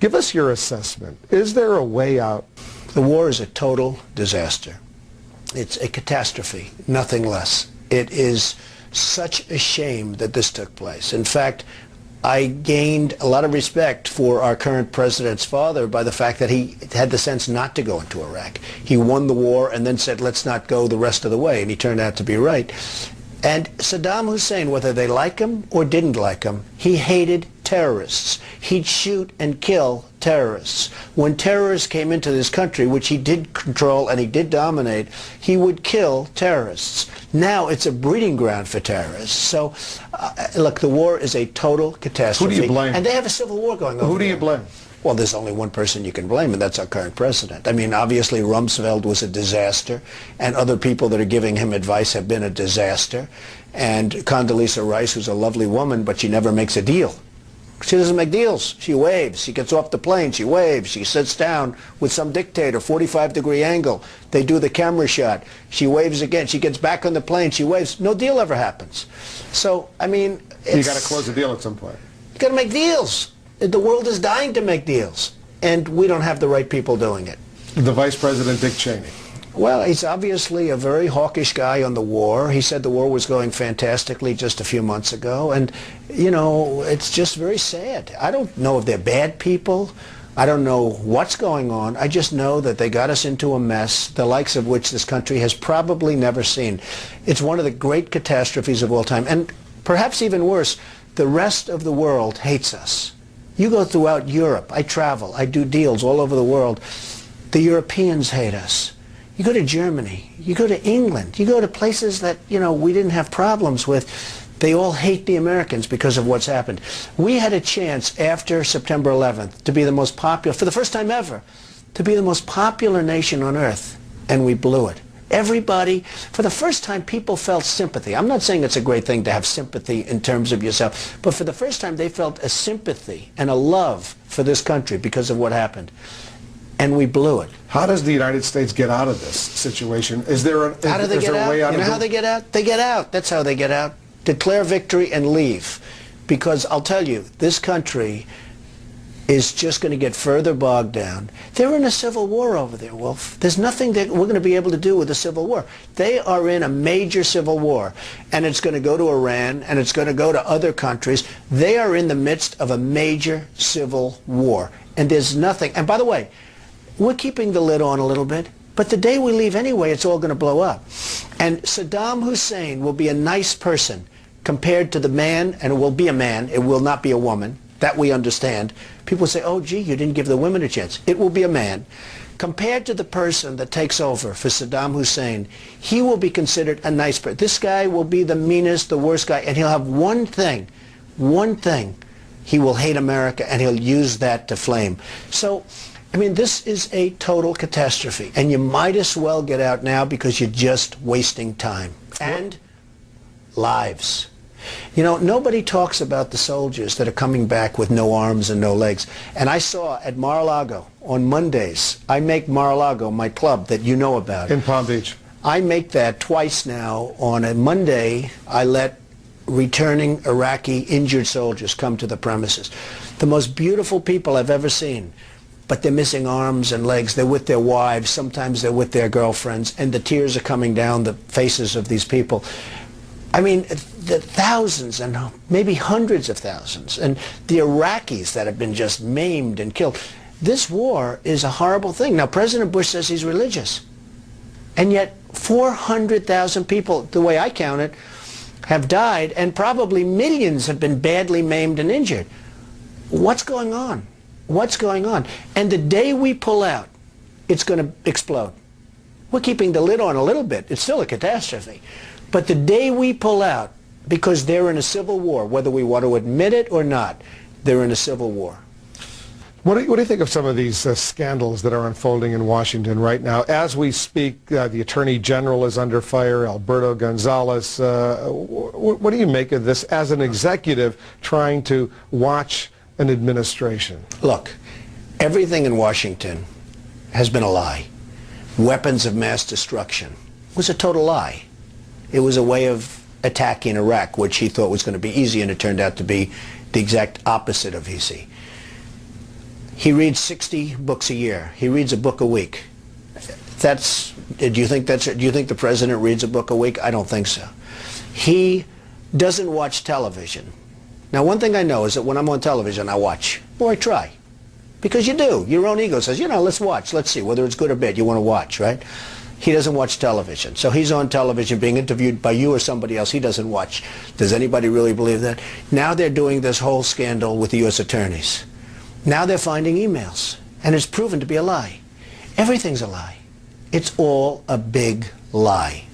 Give us your assessment. Is there a way out? The war is a total disaster. It's a catastrophe, nothing less. It is such a shame that this took place. In fact, I gained a lot of respect for our current president's father by the fact that he had the sense not to go into Iraq. He won the war and then said, let's not go the rest of the way, and he turned out to be right. And Saddam Hussein, whether they like him or didn't like him, he hated terrorists. He'd shoot and kill terrorists. When terrorists came into this country, which he did control and he did dominate, he would kill terrorists. Now it's a breeding ground for terrorists. So, look, the war is a total catastrophe. Who do you blame? And they have a civil war going on. Who do you blame? Well, there's only one person you can blame, and that's our current president. I mean, obviously, Rumsfeld was a disaster, and other people that are giving him advice have been a disaster. And Condoleezza Rice, who's a lovely woman, but she never makes a deal. She doesn't make deals. She waves. She gets off the plane. She waves. She sits down with some dictator, 45-degree angle. They do the camera shot. She waves again. She gets back on the plane. She waves. No deal ever happens. So, I mean, You got to close the deal at some point. You got to make deals. The world is dying to make deals, and we don't have the right people doing it. The Vice President, Dick Cheney. Well, he's obviously a very hawkish guy on the war. He said the war was going fantastically just a few months ago, and, you know, it's just very sad. I don't know if they're bad people. I don't know what's going on. I just know that they got us into a mess, the likes of which this country has probably never seen. It's one of the great catastrophes of all time, and perhaps even worse, the rest of the world hates us. You go throughout Europe. I travel. I do deals all over the world. The Europeans hate us. You go to Germany. You go to England. You go to places that, you know, we didn't have problems with. They all hate the Americans because of what's happened. We had a chance after September 11th to be the most popular, for the first time ever, to be the most popular nation on earth, and we blew it. Everybody, for the first time, people felt sympathy. I'm not saying it's a great thing to have sympathy in terms of yourself, but for the first time they felt a sympathy and a love for this country because of what happened. And we blew it. How does the United States get out of this situation? Is there a, how do they get out? way out? You know how they get out? They get out. That's how they get out. Declare victory and leave. Because I'll tell you, this country is just going to get further bogged down. They're in a civil war over there, Wolf. There's nothing that we're going to be able to do with a civil war. They are in a major civil war, and it's going to go to Iran, and it's going to go to other countries. They are in the midst of a major civil war, and there's nothing. And by the way, we're keeping the lid on a little bit, but the day we leave anyway, it's all going to blow up. And Saddam Hussein will be a nice person compared to the man, and it will be a man, it will not be a woman. That we understand. People say, oh, gee, you didn't give the women a chance. It will be a man. Compared to the person that takes over for Saddam Hussein, he will be considered a nice person. This guy will be the meanest, the worst guy, and he'll have one thing. He will hate America, and he'll use that to flame. So, I mean, this is a total catastrophe, and you might as well get out now because you're just wasting time. And lives. You know, nobody talks about the soldiers that are coming back with no arms and no legs. And I saw at Mar-a-Lago on Mondays, I make Mar-a-Lago my club that you know about. In Palm Beach. I make that twice now. On a Monday, I let returning Iraqi injured soldiers come to the premises. The most beautiful people I've ever seen. But they're missing arms and legs. They're with their wives. Sometimes they're with their girlfriends. And the tears are coming down the faces of these people. I mean, the thousands and maybe hundreds of thousands, and the Iraqis that have been just maimed and killed. This war is a horrible thing. Now, President Bush says he's religious, and yet 400,000 people, the way I count it, have died, and probably millions have been badly maimed and injured. What's going on? What's going on? And the day we pull out, it's going to explode. We're keeping the lid on a little bit. It's still a catastrophe. But the day we pull out, because they're in a civil war, whether we want to admit it or not, they're in a civil war. What do you think of some of these scandals that are unfolding in Washington right now? As we speak, the Attorney General is under fire, Alberto Gonzales. What do you make of this as an executive trying to watch an administration? Look, everything in Washington has been a lie. Weapons of mass destruction was a total lie. It was a way of attacking Iraq, which he thought was going to be easy, and it turned out to be the exact opposite of easy. He reads 60 books a year. He reads a book a week. Do you think the president reads a book a week? I don't think so. He doesn't watch television. Now, one thing I know is that when I'm on television, I watch, or I try. Because you do. Your own ego says, let's watch. Let's see whether it's good or bad. You want to watch, right? He doesn't watch television. So he's on television being interviewed by you or somebody else. He doesn't watch. Does anybody really believe that? Now they're doing this whole scandal with the U.S. attorneys. Now they're finding emails. And it's proven to be a lie. Everything's a lie. It's all a big lie.